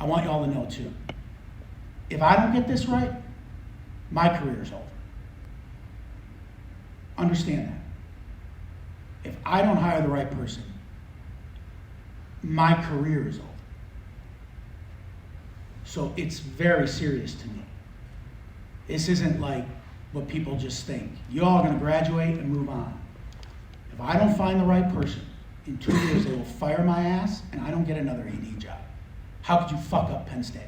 I want you all to know too. If I don't get this right, my career is over. Understand that. If I don't hire the right person, my career is over. So it's very serious to me. This isn't like what people just think. You're all gonna graduate and move on. If I don't find the right person, in 2 years they will fire my ass and I don't get another AD job. How could you fuck up Penn State?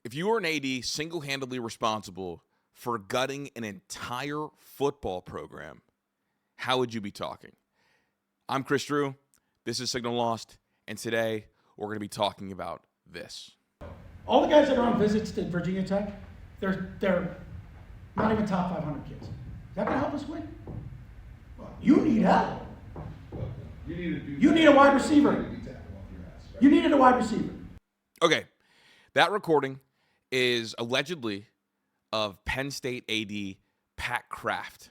If you were an AD single-handedly responsible for gutting an entire football program, how would you be talking? I'm Chris Drew. This is Signal Lost, and today we're going to be talking about this. All the guys that are on visits to Virginia Tech, they're not even top 500 kids. Is that going to help us win? You need help. You need a wide receiver. You needed a wide receiver. Okay, that recording is allegedly of Penn State AD Pat Kraft.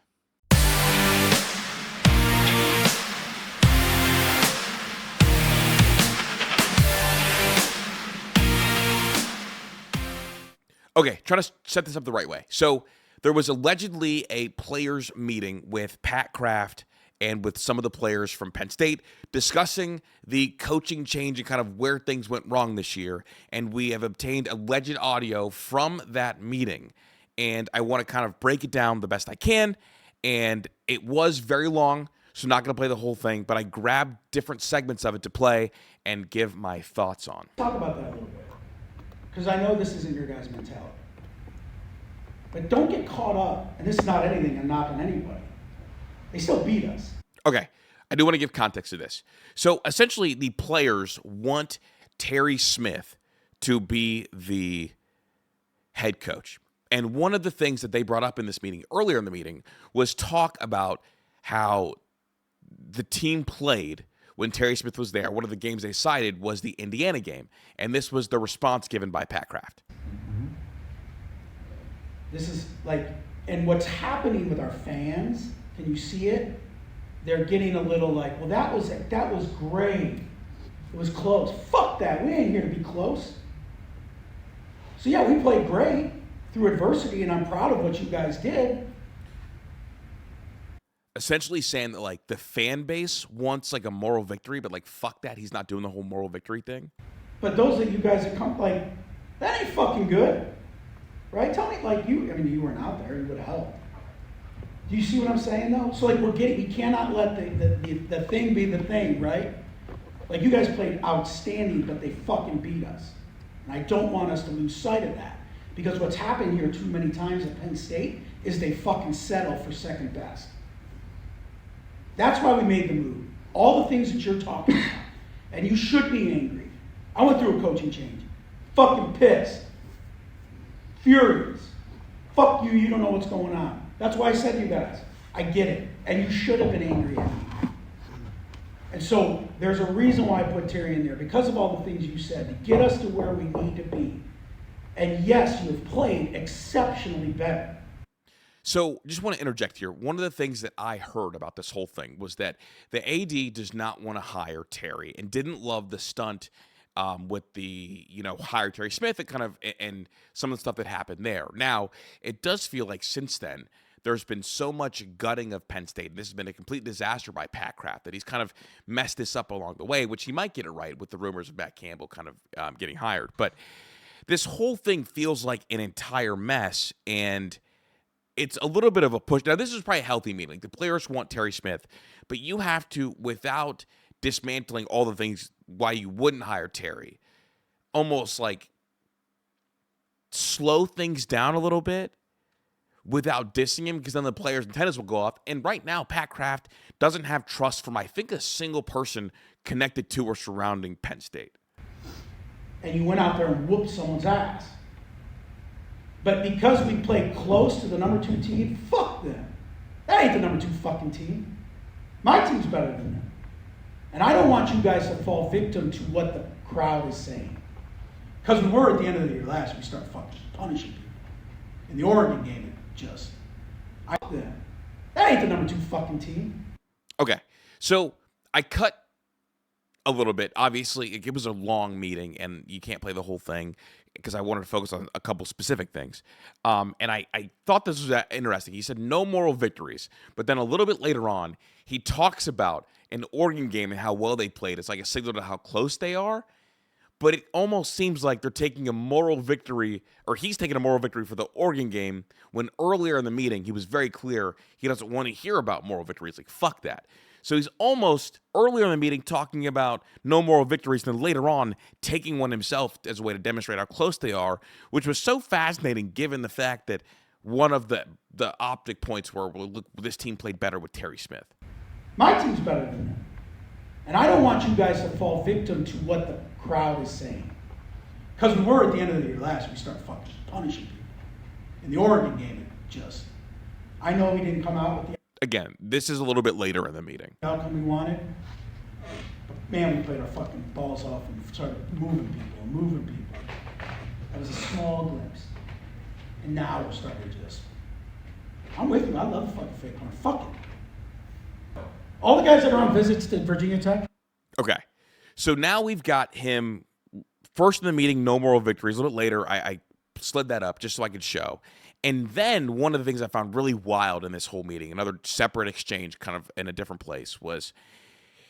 Okay, try to set this up the right way. So there was allegedly a players' meeting with Pat Kraft and with some of the players from Penn State discussing the coaching change and kind of where things went wrong this year. And we have obtained alleged audio from that meeting. And I want to kind of break it down the best I can. And it was very long, so I'm not going to play the whole thing, but I grabbed different segments of it to play and give my thoughts on. Talk about that a little bit, because I know this isn't your guys' mentality. But don't get caught up, and this is not anything I'm knocking anybody. They still beat us. Okay, I do want to give context to this. So essentially, the players want Terry Smith to be the head coach. And one of the things that they brought up in this meeting, earlier in the meeting, was talk about how the team played when Terry Smith was there. One of the games they cited was the Indiana game. And this was the response given by Pat Kraft. This is like, and what's happening with our fans, can you see it? They're getting a little like, well, that was great. It was close. Fuck that. We ain't here to be close. So yeah, we played great through adversity, and I'm proud of what you guys did. Essentially saying that like the fan base wants like a moral victory, but like fuck that, he's not doing the whole moral victory thing. But those that you guys have come, like, that ain't fucking good. Right? Tell me, like, you weren't out there, you would have helped. Do you see what I'm saying, though? So, like, we cannot let the thing be the thing, right? Like, you guys played outstanding, but they fucking beat us. And I don't want us to lose sight of that. Because what's happened here too many times at Penn State is they fucking settle for second best. That's why we made the move. All the things that you're talking about. And you should be angry. I went through a coaching change. Fucking pissed. Furious. Fuck you, you don't know what's going on. That's why I said to you guys, I get it. And you should have been angry at me. And so there's a reason why I put Terry in there, because of all the things you said, to get us to where we need to be. And yes, you have played exceptionally better. So just want to interject here. One of the things that I heard about this whole thing was that the AD does not want to hire Terry and didn't love the stunt with the, hire Terry Smith and some of the stuff that happened there. Now, it does feel like since then, there's been so much gutting of Penn State. This has been a complete disaster by Pat Kraft that he's kind of messed this up along the way, which he might get it right with the rumors of Matt Campbell kind of getting hired. But this whole thing feels like an entire mess, and it's a little bit of a push. Now, this is probably a healthy meeting. The players want Terry Smith, but you have to, without dismantling all the things why you wouldn't hire Terry, almost like slow things down a little bit without dissing him, because then the players' antennas will go off. And right now, Pat Kraft doesn't have trust from, I think, a single person connected to or surrounding Penn State. And you went out there and whooped someone's ass. But because we played close to the number 2 team, fuck them. That ain't the number 2 fucking team. My team's better than them. And I don't want you guys to fall victim to what the crowd is saying. Because when we're at the end of the year last, we start fucking punishing people. In the Oregon game, that ain't the number 2 fucking team. Okay, so I cut a little bit. Obviously, it was a long meeting, and you can't play the whole thing because I wanted to focus on a couple specific things. And I thought this was interesting. He said no moral victories, but then a little bit later on, he talks about an Oregon game and how well they played. It's like a signal to how close they are. But it almost seems like they're taking a moral victory, or he's taking a moral victory for the Oregon game, when earlier in the meeting, he was very clear he doesn't want to hear about moral victories. Like, fuck that. So he's almost earlier in the meeting talking about no moral victories, and then later on taking one himself as a way to demonstrate how close they are, which was so fascinating given the fact that one of the optic points were, well, look, this team played better with Terry Smith. My team's better than them. And I don't want you guys to fall victim to what the crowd is saying. Because we were at the end of the year last, we started fucking punishing people. In the Oregon game, I know we didn't come out with the Again, this is a little bit later in the meeting. outcome we wanted. But man, we played our fucking balls off and started moving people. That was a small glimpse. And now we're starting to just, I'm with you, I love the fucking fake corner. Fuck it. All the guys that are on visits to Virginia Tech. Okay. So now we've got him first in the meeting, no moral victories. A little bit later, I slid that up just so I could show. And then one of the things I found really wild in this whole meeting, another separate exchange kind of in a different place, was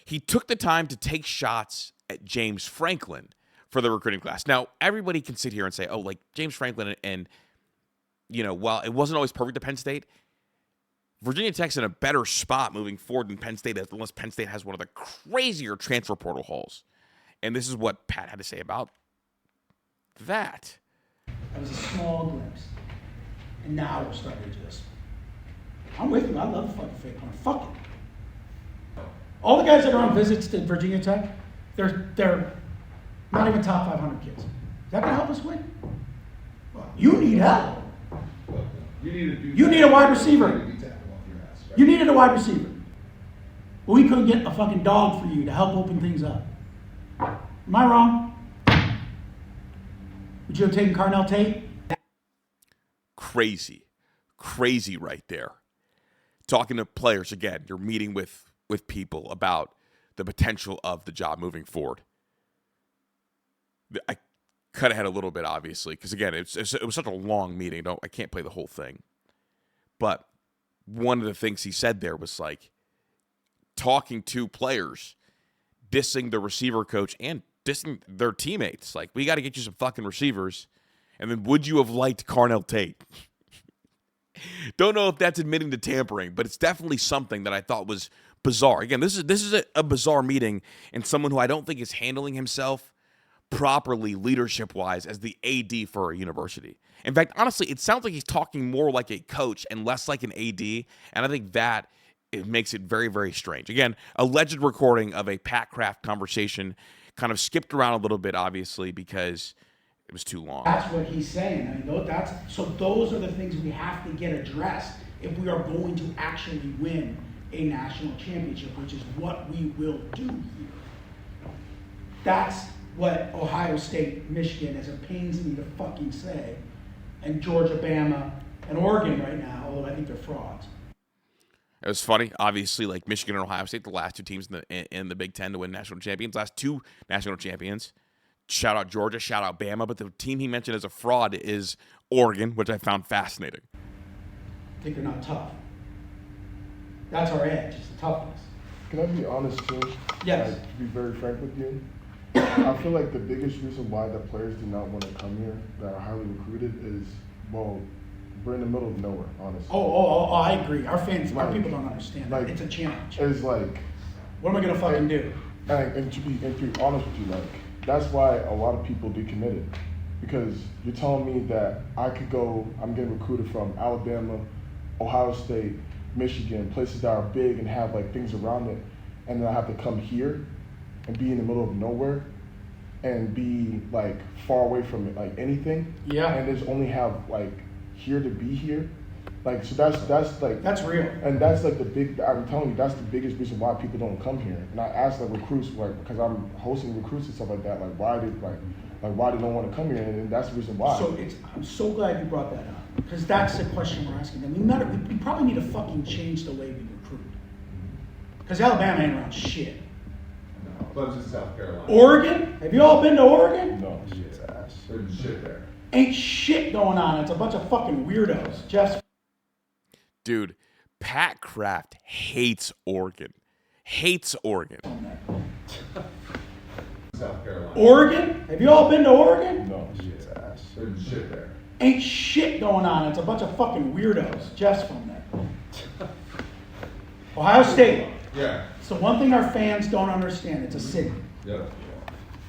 he took the time to take shots at James Franklin for the recruiting class. Now, everybody can sit here and say, oh, like James Franklin and you know, while it wasn't always perfect at Penn State, Virginia Tech's in a better spot moving forward than Penn State is, unless Penn State has one of the crazier transfer portal holes. And this is what Pat had to say about that. That was a small glimpse. And now we're starting to just, I'm with you, I love the fucking fake corner. Fuck it. All the guys that are on visits to Virginia Tech, they're not even top 500 kids. Is that going to help us win? You need help. You need a wide receiver. You needed a wide receiver. Well, we couldn't get a fucking dog for you to help open things up. Am I wrong? Would you have taken Carnell Tate? Crazy right there. Talking to players again, you're meeting with people about the potential of the job moving forward. I cut ahead a little bit, obviously, because again, it was such a long meeting. I can't play the whole thing. But one of the things he said there was like talking to players, dissing the receiver coach and dissing their teammates. Like, we got to get you some fucking receivers. And then, would you have liked Carnell Tate? Don't know if that's admitting to tampering, but it's definitely something that I thought was bizarre. Again, this is a bizarre meeting, and someone who I don't think is handling himself properly leadership-wise as the AD for a university. In fact, honestly, it sounds like he's talking more like a coach and less like an AD, and I think that it makes it very, very strange. Again, alleged recording of a Pat Kraft conversation kind of skipped around a little bit, obviously, because it was too long. That's what he's saying. I mean, so those are the things we have to get addressed if we are going to actually win a national championship, which is what we will do here. That's what Ohio State, Michigan, as it pains me to fucking say, and Georgia, Bama, and Oregon right now, although I think they're frauds. It was funny, obviously, like Michigan and Ohio State, the last two teams in the Big Ten to win national champions, last two national champions. Shout out Georgia, shout out Bama, but the team he mentioned as a fraud is Oregon, which I found fascinating. I think they're not tough. That's our edge, it's the toughness. Can I be honest too? Yes. To be very frank with you, I feel like the biggest reason why the players do not want to come here that are highly recruited is, well, we're in the middle of nowhere, honestly. Oh, I agree. Our fans, our Like- people don't understand that. like- It's a challenge. It's like, What am I going to fucking do? and to be honest with you, like, that's why a lot of people decommitted. Because you're telling me that I could go, I'm getting recruited from Alabama, Ohio State, Michigan, places that are big and have like things around it, and then I have to come here and be in the middle of nowhere and be like far away from it, like anything. Yeah. And just only have like here to be here. Like, so that's like, That's real. and that's like I'm telling you, that's the biggest reason why people don't come here. And I ask like recruits, like, because I'm hosting recruits and stuff like that, like why they don't want to come here, and that's the reason why. So I'm so glad you brought that up, because that's the question we're asking them. We probably need to fucking change the way we recruit. Because Alabama ain't around shit. Clemson, South Carolina. Oregon? Have you all been to Oregon? No, shit's ass. There's shit there. Ain't shit going on. It's a bunch of fucking weirdos. Jeff's Dude, Pat Kraft hates Oregon. Hates Oregon. South Carolina. Oregon? Have you all been to Oregon? No, shit's ass. There's shit there. Ain't shit going on. It's a bunch of fucking weirdos. Jeff's from there. Ohio State. Yeah. It's the one thing our fans don't understand. It's a city. Yeah.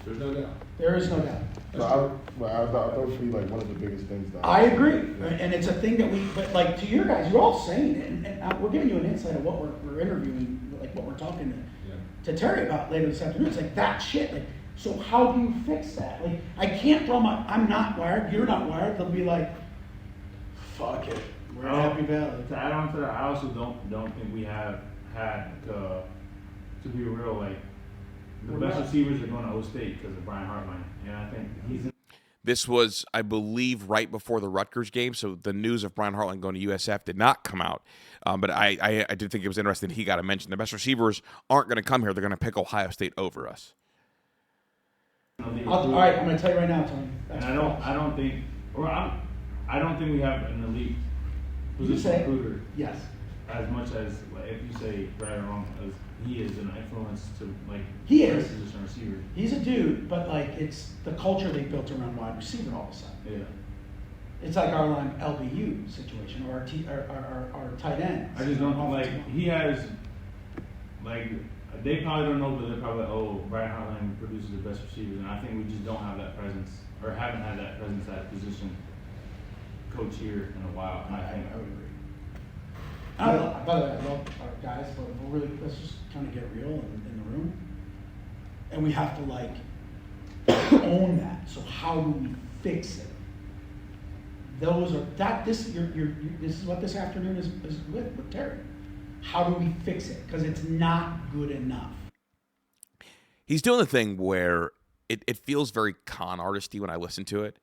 There's no doubt. There is no doubt. I thought it would be like one of the biggest things that I agree. And it's a thing that but like to your guys, you're all saying it. And we're giving you an insight of what we're interviewing, like what we're talking to Terry about later this afternoon. It's like that shit. Like, so how do you fix that? Like, I can't tell I'm not wired, you're not wired. They'll be like, fuck it. We're in Happy Valley. To add on to that, I also don't think we have had to be real, like the best receivers are going to O State because of Brian Hartline, and I think he's in. This was, I believe, right before the Rutgers game, so the news of Brian Hartline going to USF did not come out. But I did think it was interesting he got to mention the best receivers aren't going to come here. They're going to pick Ohio State over us. All right, I'm going to tell you right now, Tony. And I don't think we have an elite You position say recruiter yes. as much as like, if you say right or wrong, as he is an influence to like He is. position receiver. He's a dude, but like it's the culture they built around wide receiver all of a sudden. Yeah. It's like our LBU situation or our tight ends. I just don't like he has like they probably don't know, but they're probably Brian Hartline produces the best receivers, and I think we just don't have that presence or haven't had that presence at position coach here in a while. And I think I would agree. By the way, I love our guys, but we're really let's just kind of get real in the room, and we have to like own that. So how do we fix it? Those are this is what this afternoon is with Terry. How do we fix it? Because it's not good enough. He's doing the thing where it feels very con artisty when I listen to it.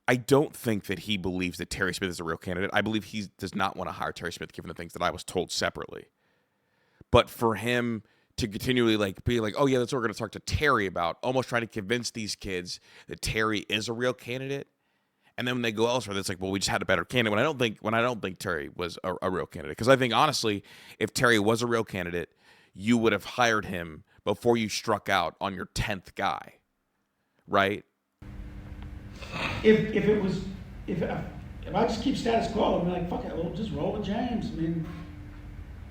I don't think that he believes that Terry Smith is a real candidate. I believe he does not want to hire Terry Smith given the things that I was told separately. But for him to continually be like, oh yeah, that's what we're going to talk to Terry about, almost trying to convince these kids that Terry is a real candidate. And then when they go elsewhere, it's like, well, we just had a better candidate. When I don't think Terry was a real candidate, because I think honestly, if Terry was a real candidate, you would have hired him before you struck out on your 10th guy, right? If I just keep status quo, I'd be like, fuck it, we'll just roll with James. I mean,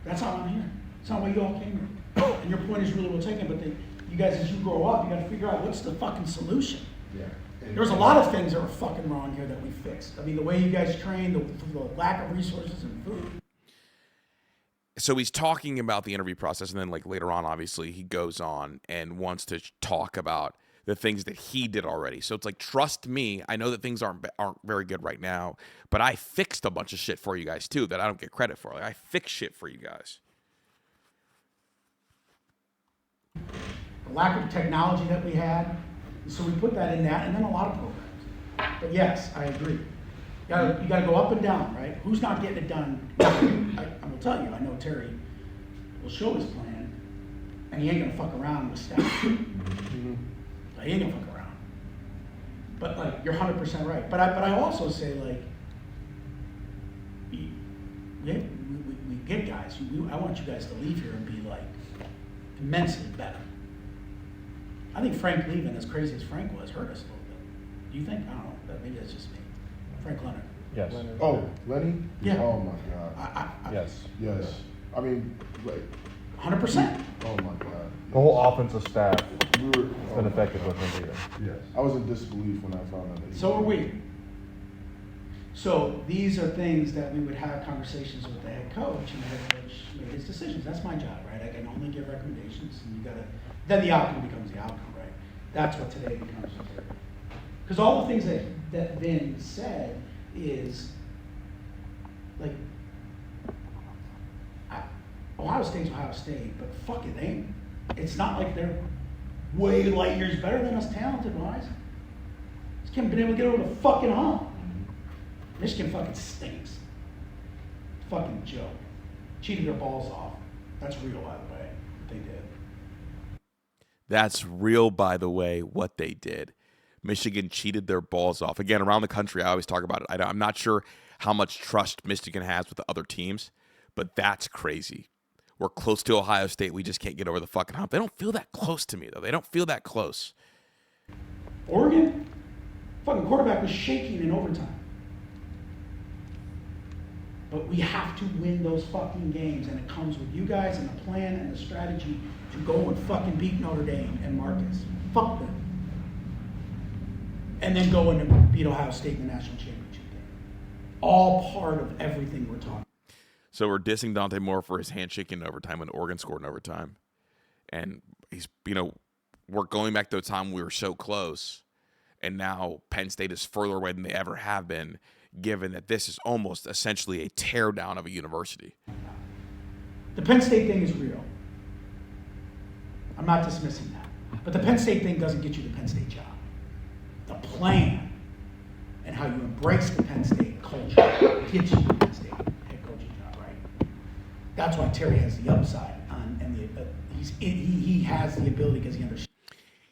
that's how I'm here. That's not why you all came here. And your point is really well taken, but you guys, as you grow up, you got to figure out what's the fucking solution. Yeah. There's a lot of things that are fucking wrong here that we fixed. I mean, the way you guys train, the lack of resources and food. So he's talking about the interview process, and then later on, obviously, he goes on and wants to talk about the things that he did already. So it's like, trust me, I know that things aren't very good right now, but I fixed a bunch of shit for you guys too that I don't get credit for. I fixed shit for you guys. The lack of technology that we had. So we put that in that, and then a lot of programs. But yes, I agree. You gotta go up and down, right? Who's not getting it done? I will tell you, I know Terry will show his plan, and he ain't gonna fuck around with staff. He ain't gonna fuck around. But you're 100% right. But I also say we get guys. I want you guys to leave here and be immensely better. I think Frank leaving, as crazy as Frank was, hurt us a little bit. Do you think? I don't know. Maybe that's just me. Frank Leonard. Yes. Oh, Lenny? Yeah. Oh my God. Yes. Yes. I mean, 100%. oh my God. The whole offensive staff We were, has been affected with him leaving. Yes. I was in disbelief when I found out that. So are we. So these are things that we would have conversations with the head coach, and the head coach made his decisions. That's my job, right? I can only give recommendations, and then the outcome becomes the outcome, right? That's what today becomes. Because all the things that Vin said is Ohio State's Ohio State, but fuck it, it's not like they're way light years better than us talent-wise. Just haven't been able to get over the fucking hump. Michigan fucking stinks. Fucking joke. Cheated their balls off. That's real, by the way. They did. That's real, by the way, what they did. Michigan cheated their balls off. Again, around the country, I always talk about it. I'm not sure how much trust Michigan has with the other teams, but that's crazy. We're close to Ohio State. We just can't get over the fucking hump. They don't feel that close to me, though. They don't feel that close. Oregon, fucking quarterback was shaking in overtime. But we have to win those fucking games, and it comes with you guys and the plan and the strategy to go and fucking beat Notre Dame and Marcus. Fuck them. And then go and beat Ohio State in the national championship game. All part of everything we're talking. So we're dissing Dante Moore for his handshaking in overtime when Oregon scored in overtime. And he's, we're going back to a time we were so close, and now Penn State is further away than they ever have been, given that this is almost essentially a teardown of a university. The Penn State thing is real. I'm not dismissing that. But the Penn State thing doesn't get you the Penn State job. The plan and how you embrace the Penn State culture gets you the Penn State head coaching job, right? That's why Terry has the upside on, and he has the ability because he understands.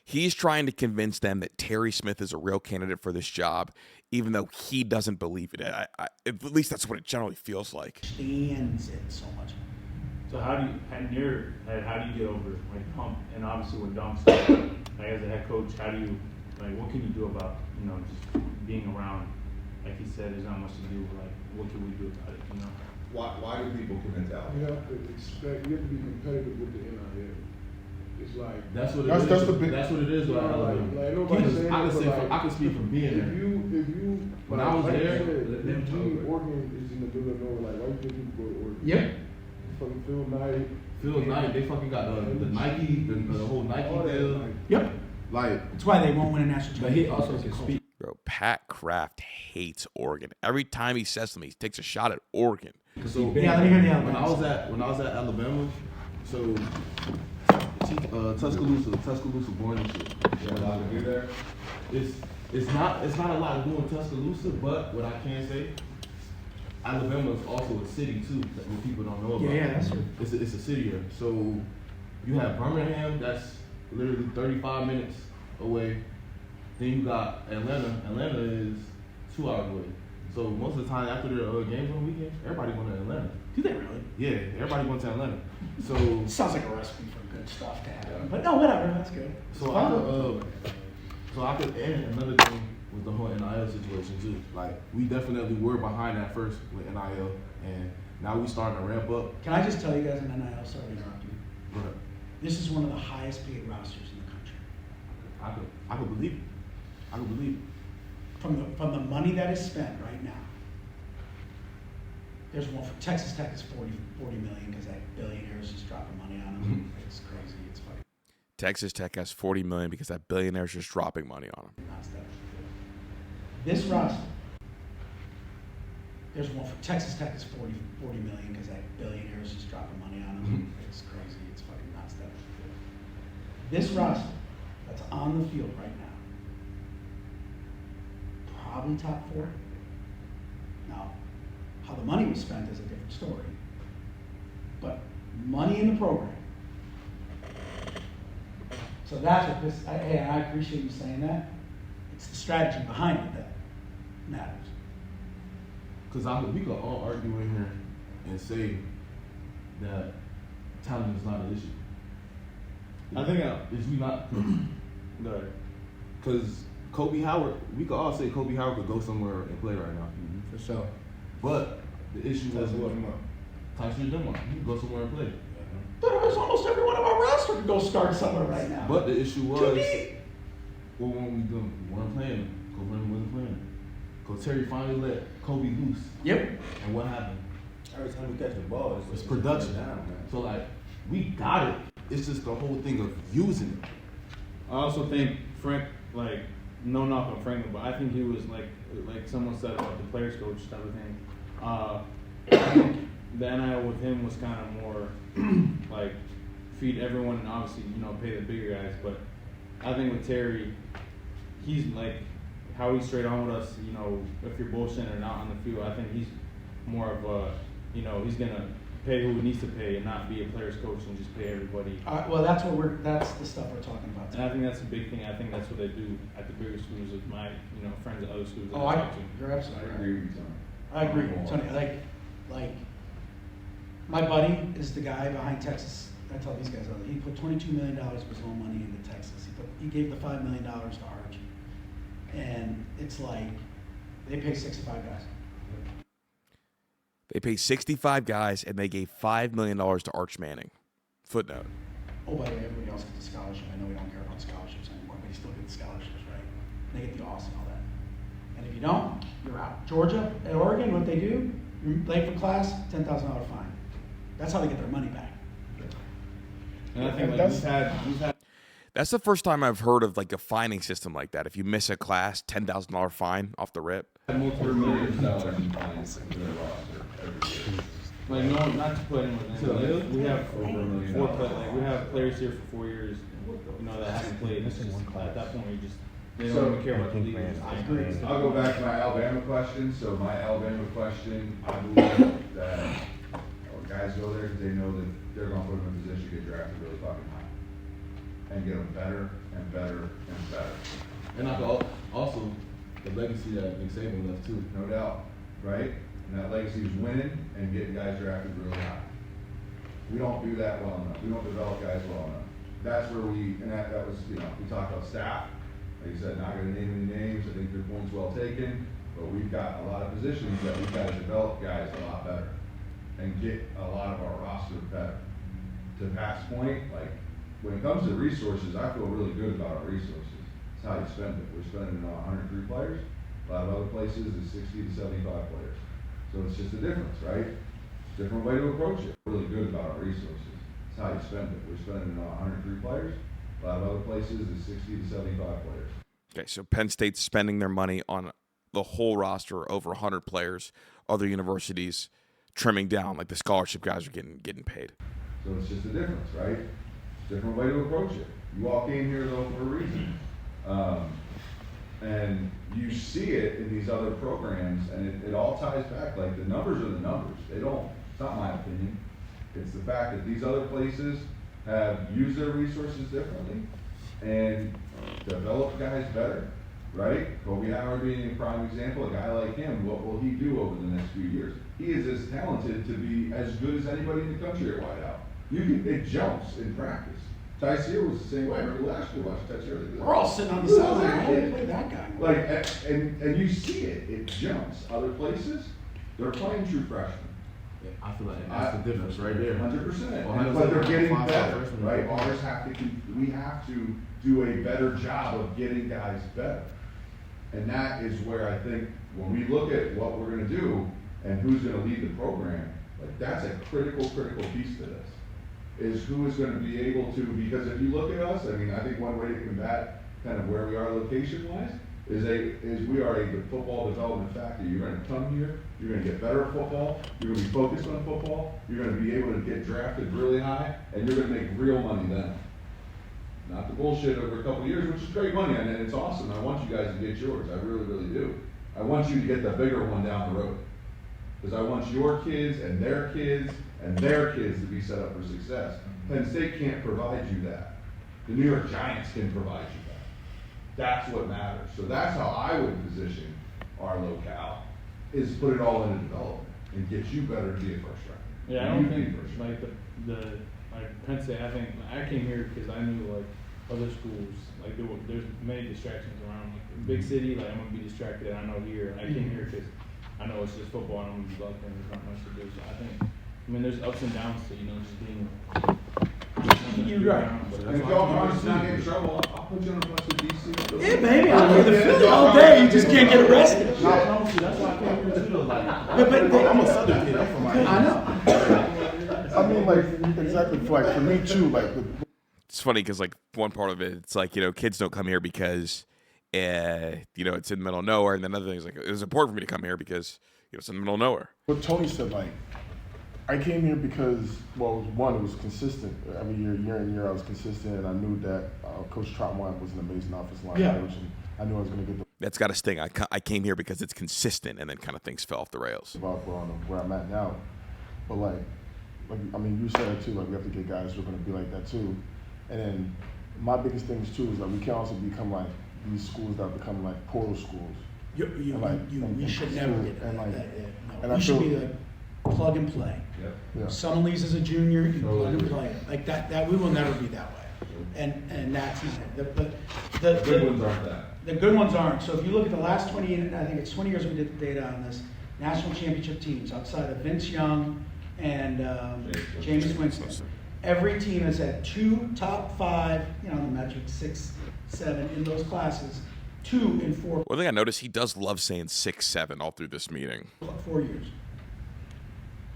He's trying to convince them that Terry Smith is a real candidate for this job, even though he doesn't believe it. At least that's what it generally feels like. Understands it so much. So how do you, in your head, how do you get over like hump? And obviously with Dom started, like as a head coach, how do you, like, what can you do about, just being around? Like he said, there's not much to do. Like, what can we do about it? Why do people commit to You have to expect, you have to be competitive with the NIL. It's like that's what it that's, is. that's the big. That's what it is. Like nobody saying I can it, say but I can speak from being if there. you When I was there, if Oregon is in the middle of nowhere, like why do you think people go to Oregon? Yep. Fucking Phil Knight. Phil Knight, they fucking got the Nike, the whole Nike deal. Yep. Like That's why they won't win a national but he championship. also can speak. Bro, Pat Kraft hates Oregon. Every time he says something, he takes a shot at Oregon. So Yeah, let me hear the when Alabama. I was at Alabama, so Tuscaloosa born and shit. You allowed to do there? It's not a lot to do in Tuscaloosa, but what I can say, Alabama is also a city too that what people don't know about. Yeah, that's true. It's a city here. So you have Birmingham, that's literally 35 minutes away. Then you got Atlanta. Atlanta is 2 hours away. So most of the time after the games on the weekend, everybody going to Atlanta. Do they really? Yeah, everybody going to Atlanta. So Sounds like a recipe for good stuff to have. But no, whatever, that's good. So I could, and another thing with the whole NIL situation too. Like we definitely were behind that first with NIL, and now we starting to ramp up. Can I just tell you guys an NIL, sorry to interrupt you. But This is one of the highest paid rosters in the country. I could believe it. I could believe it. From the money that is spent right now, there's one for Texas Tech is 40 million because that billionaire is just dropping money on them. It's crazy. It's fucking Texas Tech has $40 million because that billionaire's just dropping money on him. nuts. This roster, there's one for Texas Tech is 40 million because that billionaire is just dropping money on them. It's crazy. It's fucking nuts. This roster that's on the field right now, probably top 4. Now, how the money was spent is a different story. But money in the program. So that's what this, hey, I appreciate you saying that. It's the strategy behind it that matters. Because we could all argue in here and say that talent is not an issue. I think Is we not? no. Because Kobe Howard, we could all say Kobe Howard could go somewhere and play right now. For sure. But the issue was Tyson Denmark. He could go somewhere and play. But it was almost every one of our roster to go start somewhere right now. But the issue Too was, deep. what weren't we doing? We weren't playing him. Coach Lennon wasn't playing him. Coach Terry finally let Kobe loose. Yep. And what happened? Every time we catch the ball, It's production. down, man. So like, we got it. It's just the whole thing of using it. I also think Frank, like, no knock on Franklin, but I think he was like someone said about the players coach type of thing. I think the NIL with him was kind of more like feed everyone and obviously pay the bigger guys. But I think with Terry, he's like how he's straight on with us. If you're bullshitting or not on the field, I think he's more of a he's gonna pay who needs to pay and not be a player's coach and just pay everybody. Well, that's the stuff we're talking about. And I think that's a big thing. I think that's what they do at the bigger schools with my, friends at other schools that Oh, I talk to. you're absolutely I right. agree with you, Tony. I agree, Tony. Like, my buddy is the guy behind Texas. I tell these guys, he put $22 million of his own money into Texas. He gave the $5 million to Arch, and it's like they pay 65 guys. They pay 65 guys, and they gave $5 million to Arch Manning. Footnote. Oh, by the way, everybody else gets a scholarship. I know we don't care about scholarships anymore, but you still get the scholarships, right? They get the Austin, all that. And if you don't, you're out. Georgia and Oregon, what they do, you're late for class, $10,000 fine. That's how they get their money back. And I think like we've had That's the first time I've heard of like a fining system like that. If you miss a class, $10,000 fine off the rip. multiple $1 million. million in fines in their roster every year. Like no, not to put anyone in. Like, we have we have players here for 4 years, that haven't played. It's just at that point they don't even care about the league. I'll go back to my Alabama question. So my Alabama question, I believe that guys go there because they know that they're going to put them in a position to get drafted really fucking high and get them better and better and better. And also the legacy that Nick Saban left too. No doubt, right? And that legacy is winning and getting guys drafted really high. We don't do that well enough. We don't develop guys well enough. That's where that was, we talked about staff. Like you said, not going to name any names. I think your point's well taken, but we've got a lot of positions that we've got to develop guys a lot better and get a lot of our roster better. To Pat's point, like when it comes to resources, I feel really good about our resources. It's how you spend it. We're spending it on 103 players. A lot of other places is 60 to 75 players. So it's just a difference, right? Different way to approach it. Really good about our resources. It's how you spend it. We're spending it on 103 players. A lot of other places is 60 to 75 players. Okay, so Penn State's spending their money on the whole roster, over 100 players. Other universities trimming down, like the scholarship guys are getting paid. So it's just a difference, right? Different way to approach it. You all came here though for a reason. And you see it in these other programs, and it all ties back. Like the numbers are the numbers. It's not my opinion. It's the fact that these other places have used their resources differently and developed guys better, right? Kobe Howard being a prime example, a guy like him, what will he do over the next few years? He is as talented to be as good as anybody in the country at wideout. It jumps in practice. Tyseer was the same way. I remember last year watching Tyseer. We're all sitting on the sideline. How do you play that guy? Like, and you see it. It jumps. Other places, they're playing true freshmen. I feel like that's the difference right there. 100%. But they're getting better, right? We have to do a better job of getting guys better. And that is where I think when we look at what we're going to do and who's going to lead the program, like that's a critical piece to this. Is who is going to be able to, because if you look at us, I mean, I think one way to combat kind of where we are location-wise is we are a football development factory. You're going to come here, you're going to get better at football, you're going to be focused on football, you're going to be able to get drafted really high, and you're going to make real money then. Not the bullshit over a couple of years, which is great money, and it's awesome. I want you guys to get yours. I really, really do. I want you to get the bigger one down the road. Because I want your kids and their kids and their kids to be set up for success. Penn State can't provide you that. The New York Giants can provide you that. That's what matters. So that's how I would position our locale, is put it all into development and get you better to be a first round. Yeah, I don't think like the Penn State. I think I came here because I knew like other schools, like there's many distractions around. Like big city, like I'm gonna be distracted. And I know here, I came here because I know it's just football and I'm gonna be lucky and there's not much to do. So I mean, there's ups and downs to just being. You're right. And if y'all promise to not get in trouble, I'll put you on a bus to DC. Yeah, baby. I'll be the Philly all day. You just can't get arrested. No, I promise you, that's why I came here too. Like, But I'm a Southern kid. I'm from Miami. I know. I mean, like, exactly, for me too, like, It's funny because like one part of it, it's like kids don't come here because it's in the middle of nowhere, and then other things like it was important for me to come here because it's in the middle of nowhere. what Tony said, like, I came here because, well, one, it was consistent. I mean, year in, year out, I was consistent, and I knew that Coach Trotman was an amazing offensive line coach, and I knew I was going to get the That's got to sting. I came here because it's consistent, and then kind of things fell off the rails. about where I'm at now. But, like, like I mean, you said it too. Like we have to get guys who are going to be like that too. And then my biggest thing is too is like we can't also become like these schools that become like portal schools. We should never get and like, that. and No. I We should feel- be like plug and play. Yep. Yeah. Someone leaves as a junior, you Totally plug and agree. play it. Like that we will never be that way. And that's not it. The Good ones aren't that. The good ones aren't. So if you look at the last 20, I think it's 20 years we did the data on this, national championship teams outside of Vince Young and James Winston. Every team has had 2 top 5, the metric 6, 7 in those classes, 2 in 4 One thing I noticed, he does love saying 6-7 all through this meeting. 4 years.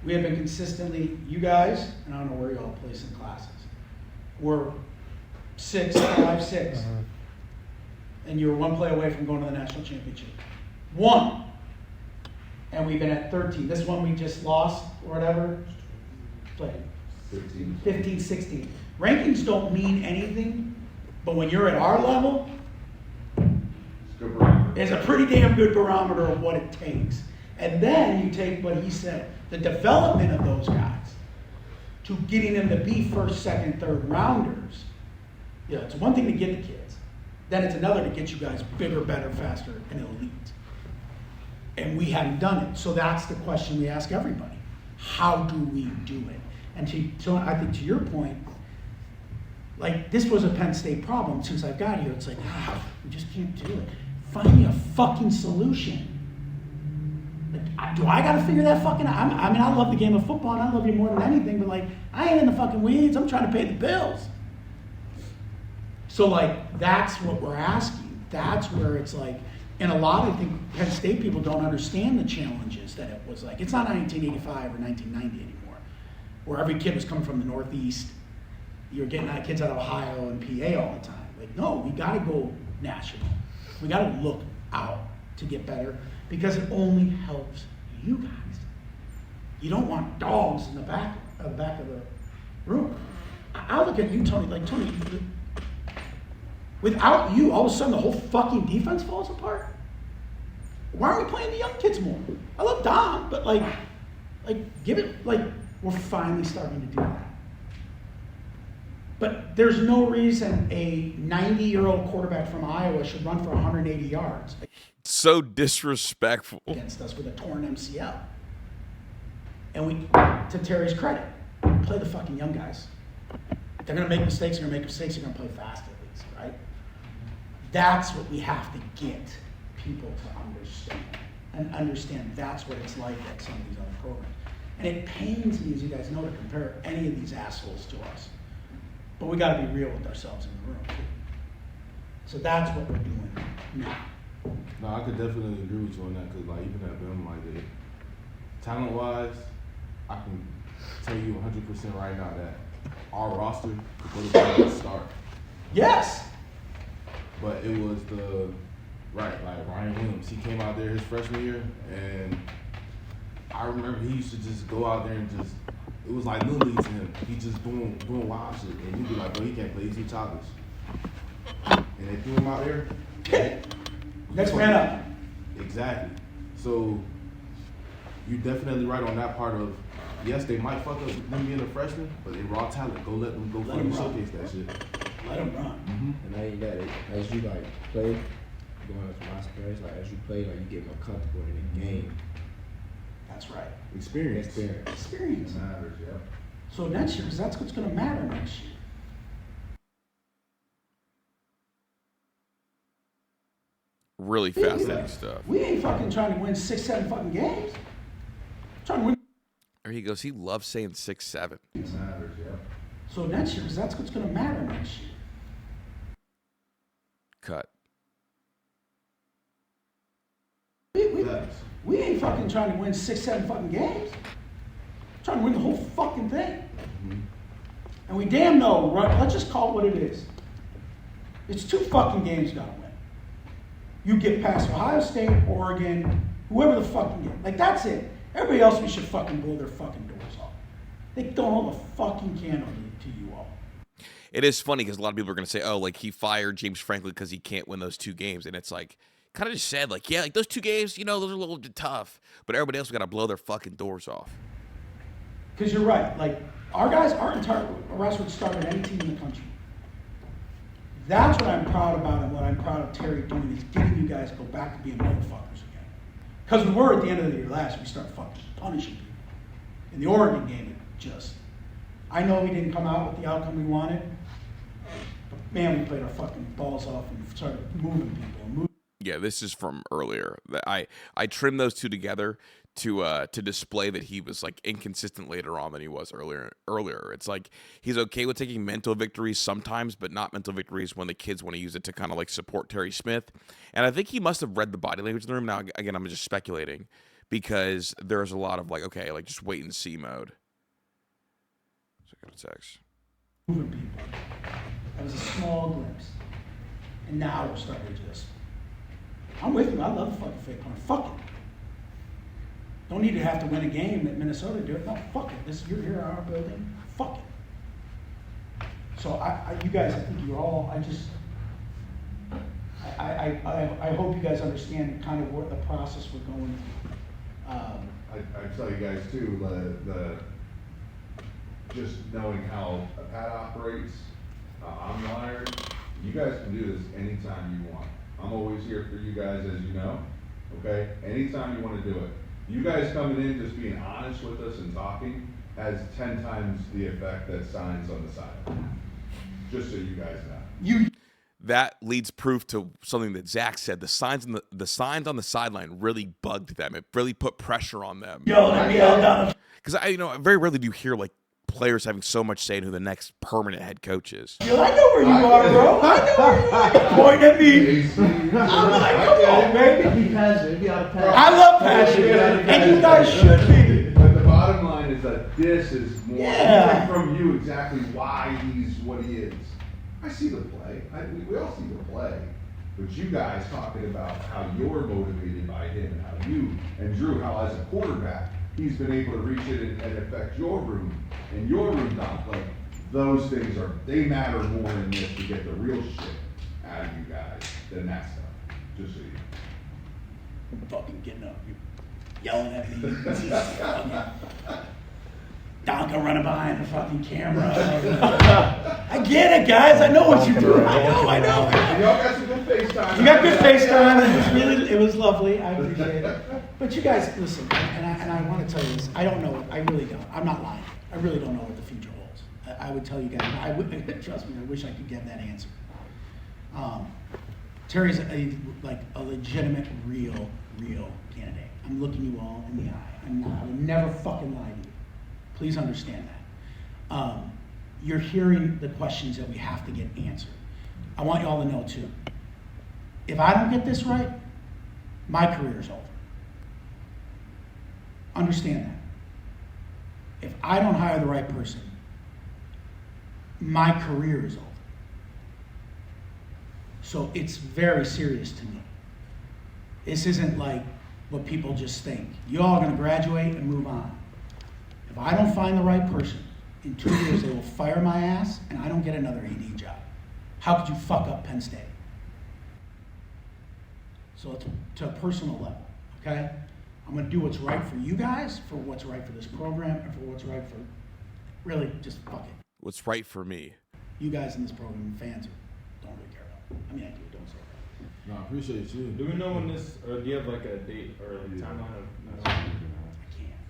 We have been consistently, you guys, and I don't know where y'all place in classes, we're 6, 5, 6. And you're 1 play away from going to the national championship. 1. And we've been at 13. This one we just lost or whatever. Like 15, 16. Rankings don't mean anything, but when you're at our level, Good barometer. it's a pretty damn good barometer of what it takes. And then you take what he said, the development of those guys to getting them to be first, second, third rounders. It's one thing to get the kids. Then it's another to get you guys bigger, better, faster, and elite. And we haven't done it. So that's the question we ask everybody. How do we do it? And so I think to your point, like this was a Penn State problem since I've got here. It's like, we just can't do it. Find me a fucking solution. Like, do I gotta figure that fucking out? I mean, I love the game of football and I love you more than anything, but like, I ain't in the fucking weeds. I'm trying to pay the bills. So like, that's what we're asking. That's where it's like, and a lot of, I think, Penn State people don't understand the challenges that it was like. It's not 1985 or 1990 anymore, where every kid was coming from the Northeast. You're getting kids out of Ohio and PA all the time. Like, no, we gotta go national. We gotta look out to get better because it only helps you guys. You don't want dogs in the back of the room. I look at you, Tony, like, Tony, without you, all of a sudden the whole fucking defense falls apart. Why aren't we playing the young kids more? I love Dom, but like give it, like, we're finally starting to do that. But there's no reason a 90-year-old quarterback from Iowa should run for 180 yards So disrespectful. against us with a torn MCL. And we, to Terry's credit, play the fucking young guys. They're gonna make mistakes, they're gonna play fast at least, right? That's what we have to get people to understand that's what it's like at some of these other programs. And it pains me, as you guys know, to compare any of these assholes to us. But we gotta be real with ourselves in the room too. So that's what we're doing now. No, I could definitely agree with you on that because, like, even at them, like, talent-wise, I can tell you 100% right now that our roster could go to the start. Yes. But it was like Ryan Williams. He came out there his freshman year, and I remember he used to just go out there and just, it was like Little League to him. He just doing wild shit, and you'd be like, bro, he can't play. He's too childish. And they threw him out there. Next man up. Exactly. So you're definitely right on that part of, yes, they might fuck up them being a freshman, but they raw talent. Go let them go Let fucking them run. showcase that shit. Let them run. And not even that, as you like play, going to my experience, like as you play, like you get more comfortable in the game. That's right. Experience. Experience. Matters, yeah. So next year, because that's what's gonna matter next year. Really fascinating stuff. We ain't fucking trying to win 6, 7 fucking games. Trying to win. There he goes. He loves saying 6-7. Matters, yeah. So next year, because that's what's gonna matter next year. Cut. We ain't fucking trying to win 6, 7 fucking games. Trying to win the whole fucking thing. And we damn know, right? Let's just call it what it is. It's 2 fucking games you gotta win. You get past Ohio State, Oregon, whoever the fucking get. Like, that's it. Everybody else, we should fucking blow their fucking doors off. They don't hold a fucking candle to you all. It is funny because a lot of people are going to say, oh, like he fired James Franklin because he can't win those 2 games. And it's like, kind of just said, like, yeah, like those 2 games, those are a little bit tough. But everybody else got to blow their fucking doors off. Because you're right. Like, our guys, our entire arrest would start at any team in the country. That's what I'm proud about, and what I'm proud of Terry doing is getting you guys to go back to being motherfuckers again. Because we were at the end of the year last, we start fucking punishing people. In the Oregon game, it just, I know we didn't come out with the outcome we wanted, but man, we played our fucking balls off and started moving people. Yeah, this is from earlier. I trimmed those two together to display that he was like inconsistent later on than he was earlier. It's like he's okay with taking mental victories sometimes, but not mental victories when the kids want to use it to kind of like support Terry Smith. And I think he must have read the body language in the room. Now, again, I'm just speculating because there's a lot of like, okay, like just wait and see mode. So I got a text. Moving people. That was a small glimpse. And now we're starting to just, I'm with you. I love fucking fake punt. Fuck it. Don't need to have to win a game at Minnesota to do it. No, fuck it. You're here in our building. Fuck it. So you guys, I think you're all, I hope you guys understand kind of what the process we're going through. I tell you guys too, the just knowing how Pat operates, I'm wired, you guys can do this anytime you want. I'm always here for you guys, as you know, okay? Anytime you want to do it. You guys coming in, just being honest with us and talking, has 10 times the effect that signs on the side. Just so you guys know. That leads proof to something that Zach said. The signs on the sideline really bugged them. It really put pressure on them. Because I very rarely do you hear like players having so much say in who the next permanent head coach is. Yo, I know where you are, bro. I know where you are. Point at me. I'm like, come on, baby. Be passionate. Be out of passion. I love passion, and you guys should be. But the bottom line is that this is more Yeah. from you exactly why he's what he is. I see the play. We all see the play. But you guys talking about how you're motivated by him and how you and Drew, how as a quarterback, he's been able to reach it and affect your room and your room not like those things they matter more in this to get the real shit out of you guys than that stuff. Just so you know. I'm fucking getting up. You're yelling at me. Donka running behind the fucking camera. I get it, guys. I know what you're doing. I know. Y'all got some good FaceTime. You got good FaceTime. It was lovely. I appreciate it. But you guys, listen, and I want to tell you this. I don't know. I really don't. I'm not lying. I really don't know what the future holds. I would tell you guys. I would trust me. I wish I could get that answer. Terry's a legitimate, real candidate. I'm looking you all in the eye. I would never fucking lie to you. Please understand that. You're hearing the questions that we have to get answered. I want you all to know too. If I don't get this right, my career is over. Understand that. If I don't hire the right person, my career is over. So it's very serious to me. This isn't like what people just think. You all are going to graduate and move on. If I don't find the right person, in 2 years they will fire my ass and I don't get another AD job. How could you fuck up Penn State? So to a personal level, okay? I'm going to do what's right for you guys, for what's right for this program, and for what's right for, really, just fuck it. What's right for me? You guys in this program, fans, don't really care about it. I mean, I do, don't say that. No, I appreciate you. Do we know when this, or do you have like a date or like a timeline of? I can't.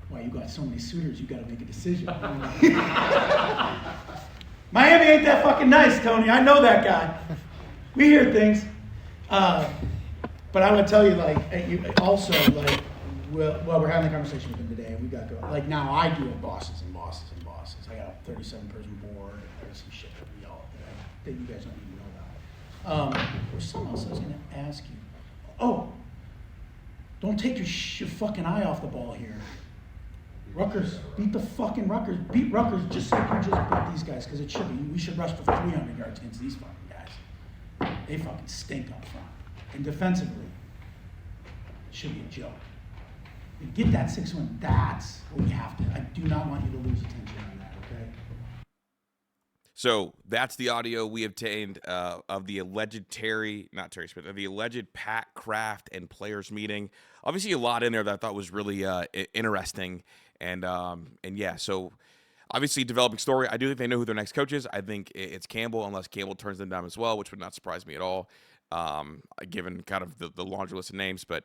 Why, you got so many suitors, you got to make a decision. Miami ain't that fucking nice, Tony. I know that guy. We hear things. But I would tell you, we're having a conversation with him today, and we got to go. Like, now I do have bosses and bosses and bosses. I got a 37-person board, and I got some shit that we all that you guys don't even know about. There's something else I was going to ask you. Oh, don't take your fucking eye off the ball here. Rutgers, beat the fucking Rutgers. Beat Rutgers just like you just beat these guys, because it should be. We should rush for 300 yards against these fucking guys. They fucking stink up front. And defensively, it should be a joke. You get that 6-1, that's what we have to. I do not want you to lose attention on that, okay? So that's the audio we obtained of the alleged the alleged Pat Kraft and players meeting. Obviously, a lot in there that I thought was really interesting, and yeah, so obviously developing story. I do think they know who their next coach is. I think it's Campbell, unless Campbell turns them down as well, which would not surprise me at all, given kind of the laundry list of names. But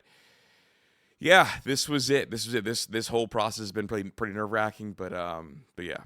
yeah, this was it. This whole process has been pretty nerve wracking, but yeah.